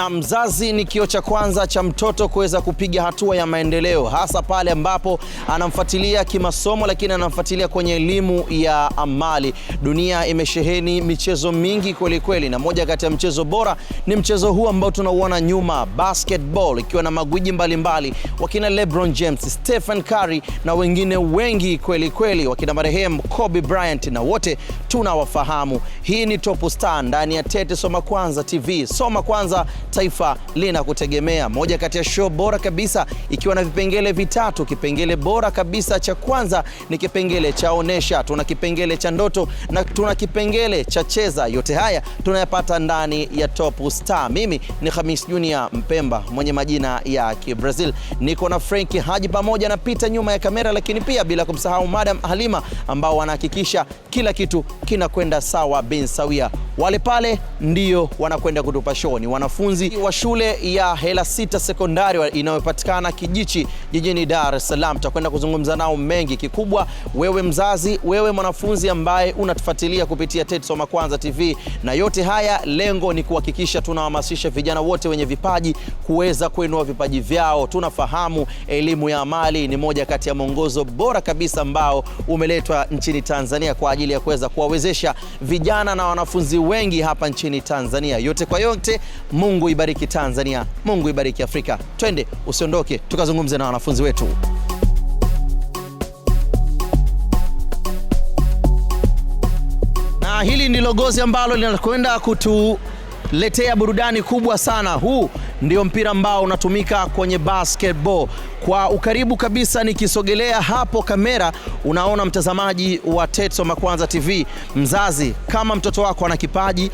Na mzazi ni kioo cha kwanza cha mtoto kuweza kupiga hatua ya maendeleo, hasa pale ambapo anamfuatilia kimasomo, lakini anamfuatilia kwenye elimu ya amali. Dunia imesheheni michezo mingi kweli kweli, na moja kati ya mchezo bora ni mchezo huu ambao tunauona nyuma, basketball, ikiwa na magwiji mbalimbali wakina LeBron James, Stephen Curry na wengine wengi kweli kweli, wakina marehemu Kobe Bryant, na wote tunawafahamu. Hii ni Top Star ndani ya Tete Soma Kwanza TV. Soma Kwanza, taifa lina kutegemea. Moja kati ya show bora kabisa, ikiwa na vipengele vitatu. Kipengele bora kabisa cha kwanza ni kipengele cha onesha, tuna kipengele cha ndoto na tuna kipengele cha cheza. Yote haya tunayapata ndani ya Top Star. Mimi ni Khamis Junior Mpemba mwenye majina ya Kibrazil. Niko na Frankie Haji pamoja na Peter nyuma ya kamera, lakini pia bila kumsahau Madam Halima, ambao wanahakikisha kila kitu kinakwenda sawa bin sawia. Wale pale ndio wanakwenda kutupa show, ni wanafunzi wa shule ya Hela Sita Sekondari inayopatikana Kijichi jijini Dar es Salaam. Tutakwenda kuzungumza nao mengi. Kikubwa, wewe mzazi, wewe mwanafunzi ambaye unatufuatilia kupitia Tete Soma Kwanza TV, na yote haya lengo ni kuhakikisha tunahamasisha vijana wote wenye vipaji kuweza kuinua vipaji vyao. Tunafahamu elimu ya amali ni moja kati ya mwongozo bora kabisa ambao umeletwa nchini Tanzania kwa ajili ya kuweza kuwawezesha vijana na wanafunzi wengi hapa nchini Tanzania. Yote kwa yote, Mungu ibariki Tanzania, Mungu ibariki Afrika. Twende, usiondoke, tukazungumze na wanafunzi wetu. Na hili ndilo gozi ambalo linakwenda kutuletea burudani kubwa sana. Huu ndio mpira ambao unatumika kwenye basketball. Kwa ukaribu kabisa nikisogelea hapo kamera, unaona mtazamaji wa Tete Soma Kwanza TV, mzazi, kama mtoto wako ana kipaji,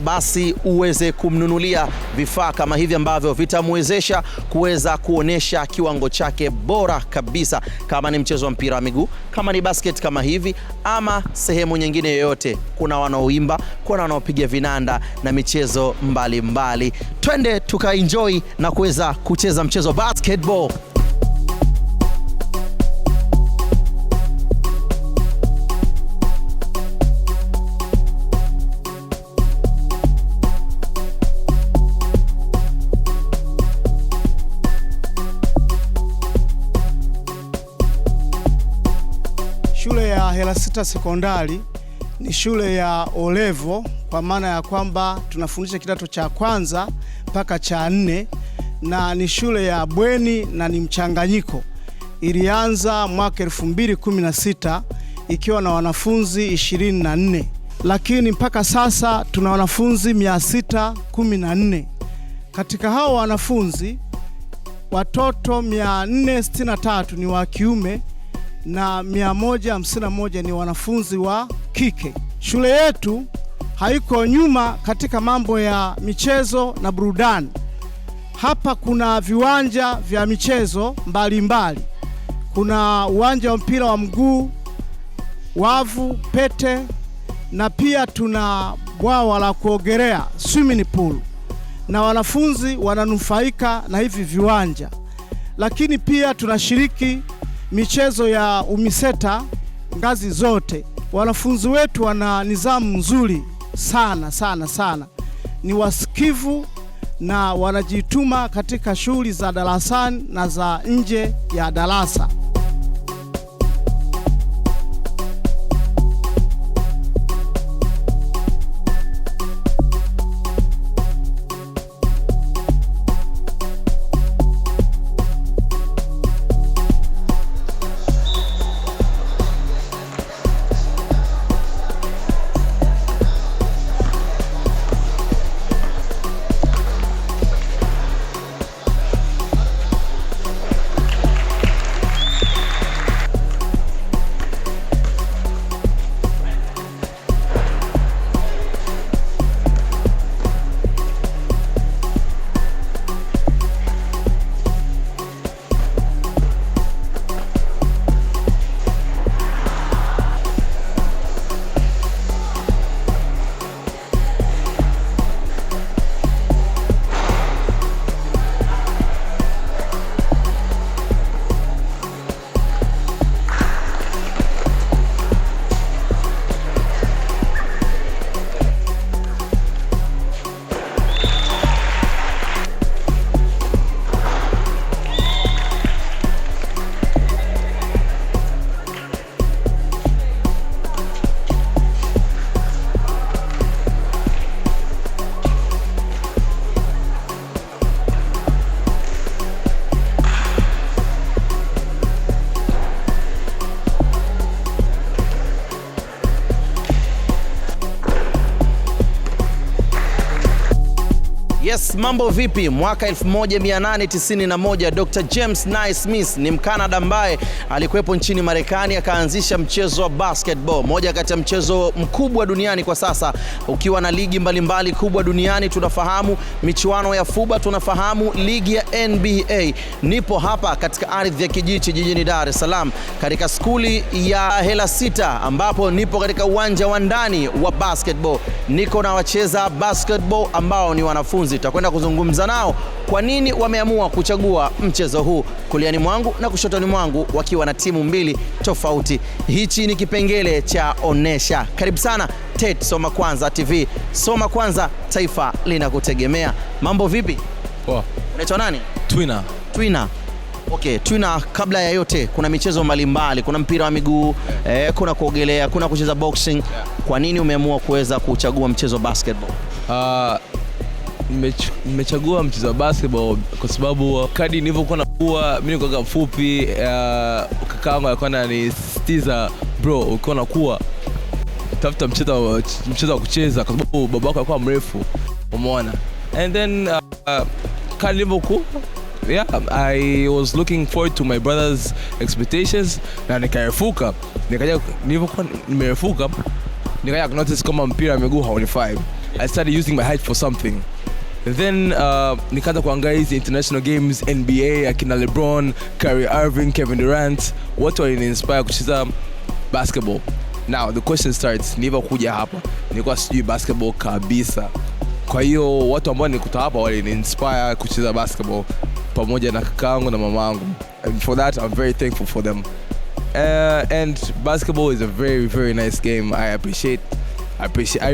basi uweze kumnunulia vifaa kama hivi ambavyo vitamwezesha kuweza kuonesha kiwango chake bora kabisa, kama ni mchezo wa mpira wa miguu, kama ni basket kama hivi, ama sehemu nyingine yoyote. Kuna wanaoimba, kuna wanaopiga vinanda na michezo mbalimbali. Twende tukaenjoy na kuweza kucheza mchezo basketball. Shule ya Hela Sita Sekondari ni shule ya O-level, kwa maana ya kwamba tunafundisha kidato cha kwanza mpaka cha 4, na ni shule ya bweni na ni mchanganyiko. Ilianza mwaka 2016 ikiwa na wanafunzi 24, lakini mpaka sasa tuna wanafunzi 614. Katika hao wanafunzi, watoto 463 ni wa kiume na 151 ni wanafunzi wa kike. Shule yetu haiko nyuma katika mambo ya michezo na burudani. Hapa kuna viwanja vya michezo mbalimbali. Kuna uwanja wa mpira wa mguu, wavu, pete, na pia tuna bwawa la kuogelea, swimming pool, na wanafunzi wananufaika na hivi viwanja. Lakini pia tunashiriki michezo ya UMISETA ngazi zote. Wanafunzi wetu wana nidhamu nzuri sana sana sana, ni wasikivu na wanajituma katika shughuli za darasani na za nje ya darasa. Yes, mambo vipi? Mwaka 1891 Dr. James Naismith ni Mkanada ambaye alikuwepo nchini Marekani akaanzisha mchezo wa basketball, moja kati ya mchezo mkubwa duniani kwa sasa, ukiwa na ligi mbalimbali kubwa duniani. Tunafahamu michuano ya FUBA, tunafahamu ligi ya NBA. Nipo hapa katika ardhi ya Kijichi jijini Dar es Salaam katika skuli ya Hela Sita, ambapo nipo katika uwanja wa ndani wa basketball. Niko na wacheza basketball ambao ni wanafunzi. Tutakwenda kuzungumza nao kwa nini wameamua kuchagua mchezo huu, kuliani mwangu na kushotoni mwangu, wakiwa na timu mbili tofauti. Hichi ni kipengele cha Onesha. Karibu sana TET Soma Kwanza TV. Soma Kwanza, taifa linakutegemea. Mambo vipi? Poa. Unaitwa nani? Twina. Okay, Twina, kabla ya yote kuna michezo mbalimbali, kuna mpira wa miguu, kuna kuogelea, kuna kucheza boxing. Kwa nini umeamua kuweza kuchagua mchezo wa basketball? Nimechagua mchezo wa basketball kwa sababu kadi nilivyokuwa nakuwa, mimi nilikuwa mfupi, kakaangu alikuwa ananisitiza, bro, ukiwa nakuwa tafuta mchezo wa kucheza kwa sababu babako alikuwa mrefu, umeona. And then kadi nilivyokuwa, I was looking forward to my brother's expectations na nikarefuka. Nilivyokuwa nimerefuka, nikaja notice kama mpira wa miguu haunifai. I started using my height for something. Then nikaanza kuangalia hizi international games, NBA, akina LeBron, Kyrie Irving, Kevin Durant, watu waliniinspire kucheza basketball. Now the question starts, nilipokuja hapa nilikuwa sijui basketball kabisa. Kwa hiyo watu ambao nilikuta hapa waliniinspire kucheza basketball pamoja na kakaangu na mamangu. And for that I'm very thankful for them. And basketball is a very, very nice game. I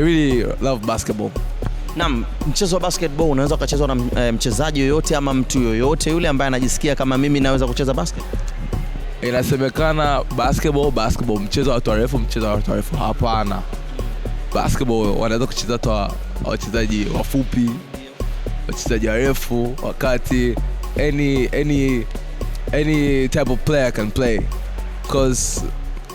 really love basketball. Naam, mchezo wa basketball unaweza kuchezwa na mchezaji yoyote ama mtu yoyote yule ambaye anajisikia kama mimi naweza kucheza basketball. Inasemekana basketball mchezo wa watu warefu, hapana. Basketball wanaweza kucheza tu wachezaji wafupi, wachezaji warefu, wakati any type of player can play, because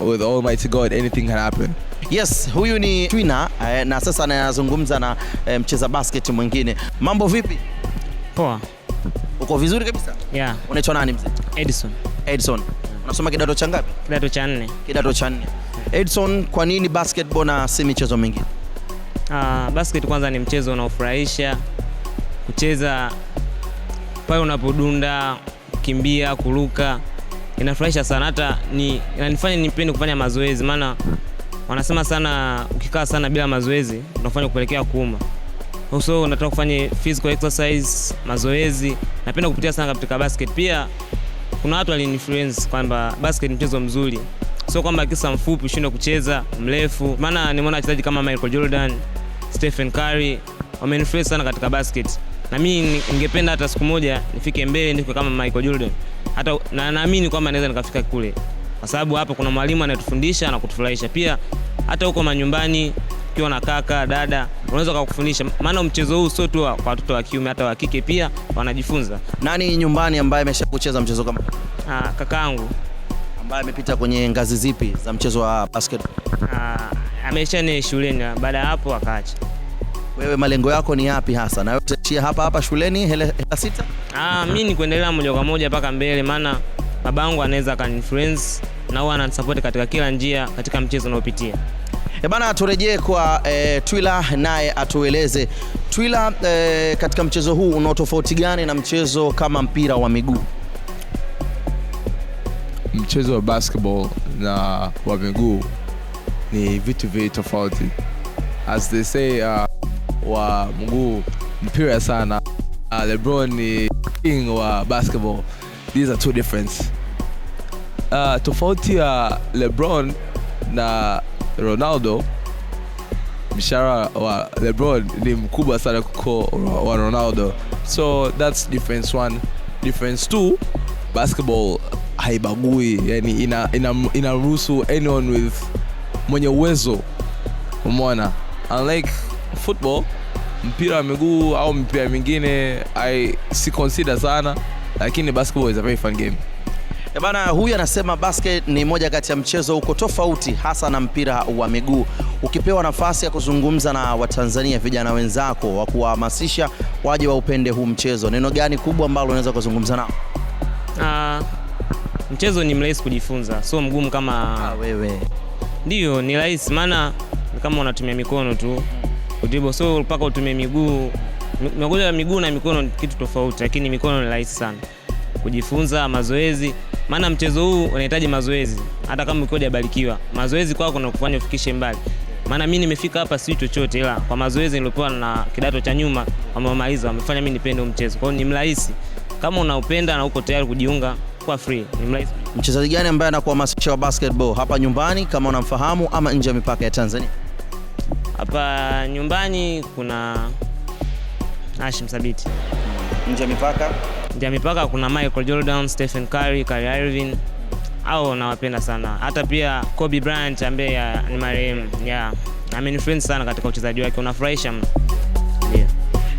with Almighty God anything can happen. Yes, huyu ni Twina na sasa anazungumza na mcheza basket mwingine. Mambo vipi? Poa. Uko vizuri kabisa? Yeah. Unaitwa nani mzee? Edison. Unasoma kidato cha ngapi? Kidato cha 4. Kidato cha 4. Edison, kwa nini basketball na si michezo mingine? Basket kwanza ni mchezo unaofurahisha. Kucheza pale unapodunda, kukimbia, kuruka, inafurahisha sana. Hata inanifanya nipende kufanya mazoezi, maana wanasema sana ukikaa sana bila mazoezi unafanya kupelekea kuuma. So nataka kufanya physical exercise, mazoezi. Napenda kupitia sana katika basket. Pia kuna watu waliniinfluence kwamba basket ni mchezo mzuri. So kwamba kisa mfupi ushinde kucheza mrefu. Maana nimeona wachezaji kama Michael Jordan, Stephen Curry wameinfluence sana katika basket. Na mimi ningependa hata siku moja nifike mbele niko kama Michael Jordan. Hata na naamini kwamba naweza nikafika kule. Kwa sababu hapa kuna mwalimu anayetufundisha na kutufurahisha. Pia hata huko manyumbani ukiwa na kaka, dada, unaweza kukufundisha. Maana mchezo huu sio tu kwa watoto wa kiume, hata wa kike pia wanajifunza. Nani nyumbani ambaye ameshakucheza mchezo kama? Kakaangu. Ambaye amepita kwenye ngazi zipi za mchezo wa basketball? Ameshani shuleni, baada ya hapo akaacha. Wewe malengo yako ni yapi hasa? Na wewe utaishia hapa shuleni Hela Sita? Mimi ni kuendelea moja kwa moja mpaka mbele, maana babangu anaweza akaninfluence na huwa ananisupport katika kila njia katika mchezo unaopitia. Bana, turejee kwa Twila naye atueleze. Twila, katika mchezo huu una tofauti gani na mchezo kama mpira wa miguu? Mchezo wa basketball na wa miguu ni vitu vingi tofauti. As they say, wa mguu mpira sana. LeBron ni king wa basketball. These are two different. Tofauti ya LeBron na Ronaldo, mshahara wa LeBron ni mkubwa sana kuliko wa Ronaldo. So that's difference one. Difference two, basketball haibagui, yani inaruhusu anyone with mwenye uwezo, umeona. Unlike football, mpira wa miguu au mpira mingine I si consider sana, lakini basketball is a very fun game. Bana, huyu anasema basket ni moja kati ya mchezo uko tofauti hasa na mpira wa miguu. Ukipewa nafasi ya kuzungumza na Watanzania vijana wenzako wa kuwahamasisha waje wa upende huu mchezo, neno gani kubwa ambalo unaweza kuzungumza nao? Mchezo ni mrahisi kujifunza, sio mgumu kama wewe. Ndio, ni rahisi maana kama unatumia mikono tu. Udribo so mpaka utumie miguu. Magoja ya miguu na mikono ni kitu tofauti, lakini mikono ni rahisi sana kujifunza. Mazoezi, maana mchezo huu unahitaji mazoezi. Hata kama ukiwa hujabarikiwa, mazoezi kwako na kufanya ufikishe mbali. Maana mimi nimefika hapa si chochote, ila kwa mazoezi niliyopewa na kidato cha nyuma wamemaliza, wamefanya mimi nipende mchezo. Kwa hiyo ni mrahisi. Kama unaupenda na uko tayari kujiunga kwa free, ni mrahisi. Mchezaji gani ambaye anakuhamasisha wa basketball hapa nyumbani kama unamfahamu ama nje ya mipaka ya Tanzania? Hapa nyumbani kuna Hashim Thabit. Nje ya mipaka? Nje ya mipaka kuna Michael Jordan, Stephen Curry, Kyrie Irving. Hao nawapenda sana. Hata pia Kobe Bryant ambaye ni marehemu. Amenifluence sana katika uchezaji wake, unafurahisha mno.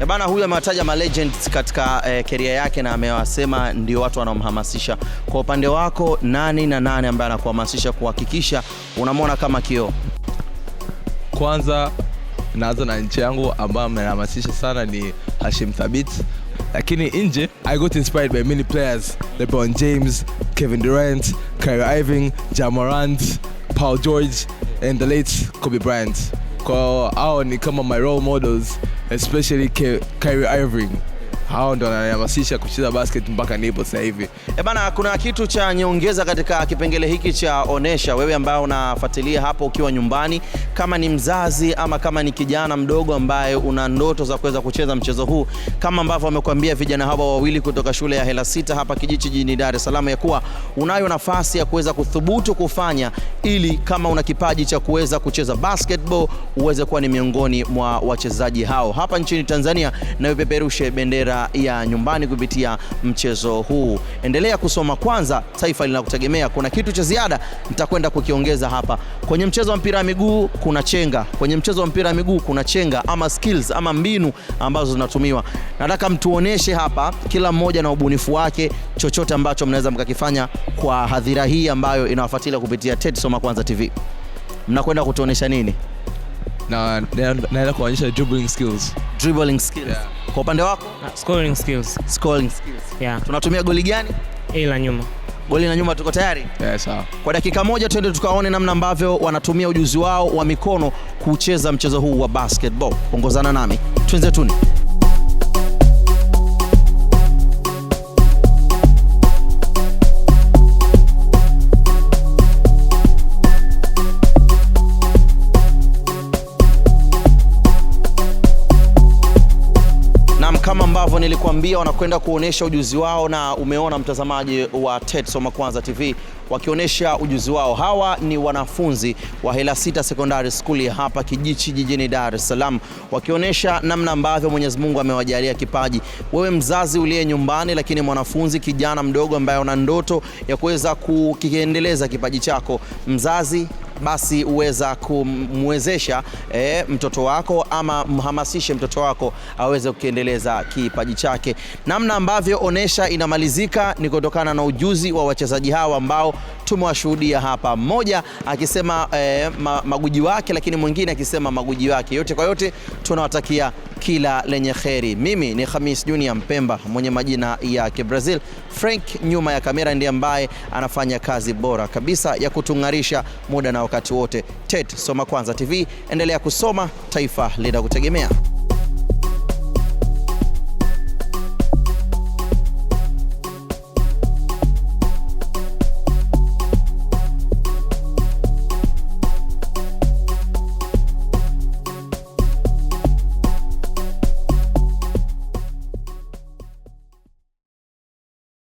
Bana, huyu amewataja ma legends katika career yake na amewasema ndio watu wanaomhamasisha. Kwa upande wako nani na nani ambaye anakuhamasisha kuhakikisha unamwona kama kioo? Kwanza naanza na nchi yangu ambaye amenahamasisha sana ni Hashim Thabit. Lakini nje, I got inspired by many players: LeBron James, Kevin Durant, Kyrie Irving, Ja Morant, Paul George and the late Kobe Bryant. Kwa hao ni kama my role models, especially Kyrie Irving. Hao ndo wananihamasisha kucheza basket mpaka nipo sasa hivi. Bana, kuna kitu cha nyongeza katika kipengele hiki cha onesha, wewe ambao unafuatilia hapo ukiwa nyumbani, kama ni mzazi ama kama ni kijana mdogo ambaye una ndoto za kuweza kucheza mchezo huu, kama ambavyo wamekuambia vijana hawa wawili kutoka shule ya Hela Sita hapa Kijichi jijini Dar es Salaam, ya kuwa unayo nafasi ya kuweza kuthubutu kufanya, ili kama una kipaji cha kuweza kucheza basketball uweze kuwa ni miongoni mwa wachezaji hao hapa nchini Tanzania na upeperushe bendera ya nyumbani kupitia mchezo huu. Endelea kusoma Kwanza, taifa linakutegemea. Kuna kitu cha ziada nitakwenda kukiongeza hapa. Kwenye mchezo wa mpira wa miguu kuna chenga. Kwenye mchezo wa mpira wa miguu kuna chenga ama skills ama mbinu ambazo zinatumiwa. Nataka mtuoneshe hapa kila mmoja na ubunifu wake, chochote ambacho mnaweza mkakifanya kwa hadhira hii ambayo inawafuatilia kupitia TET Soma Kwanza TV. Mnakwenda kutuonesha nini? Naenda kuonyesha dribbling skills. Dribbling skills. Yeah. Kwa upande wako? Scoring skills. Scoring skills. Yeah. Tunatumia goli gani? La nyuma. Goli la nyuma, tuko tayari? Yes, sawa. Kwa dakika moja twende tukaone namna ambavyo wanatumia ujuzi wao wa mikono kucheza mchezo huu wa basketball. Ongozana nami. Tuanze tuni. Kama ambavyo nilikuambia wanakwenda kuonesha ujuzi wao, na umeona mtazamaji wa TET Soma Kwanza TV wakionyesha ujuzi wao. Hawa ni wanafunzi wa Hela Sita Secondary School ya hapa Kijichi jijini Dar es Salaam, wakionyesha namna ambavyo Mwenyezi Mungu amewajalia kipaji. Wewe mzazi uliye nyumbani, lakini mwanafunzi kijana mdogo ambaye una ndoto ya kuweza kukiendeleza kipaji chako, mzazi basi uweza kumwezesha mtoto wako ama mhamasishe mtoto wako aweze kukiendeleza kipaji chake. Namna ambavyo onesha inamalizika ni kutokana na ujuzi wa wachezaji hawa ambao tumewashuhudia hapa, mmoja akisema maguji wake, lakini mwingine akisema maguji wake. Yote kwa yote tunawatakia kila lenye kheri. Mimi ni Khamis Junior Mpemba mwenye majina ya Kibrazil. Frank nyuma ya kamera ndiye ambaye anafanya kazi bora kabisa ya kutungarisha muda na wakati wote. TET Soma Kwanza TV, endelea kusoma, taifa linakutegemea.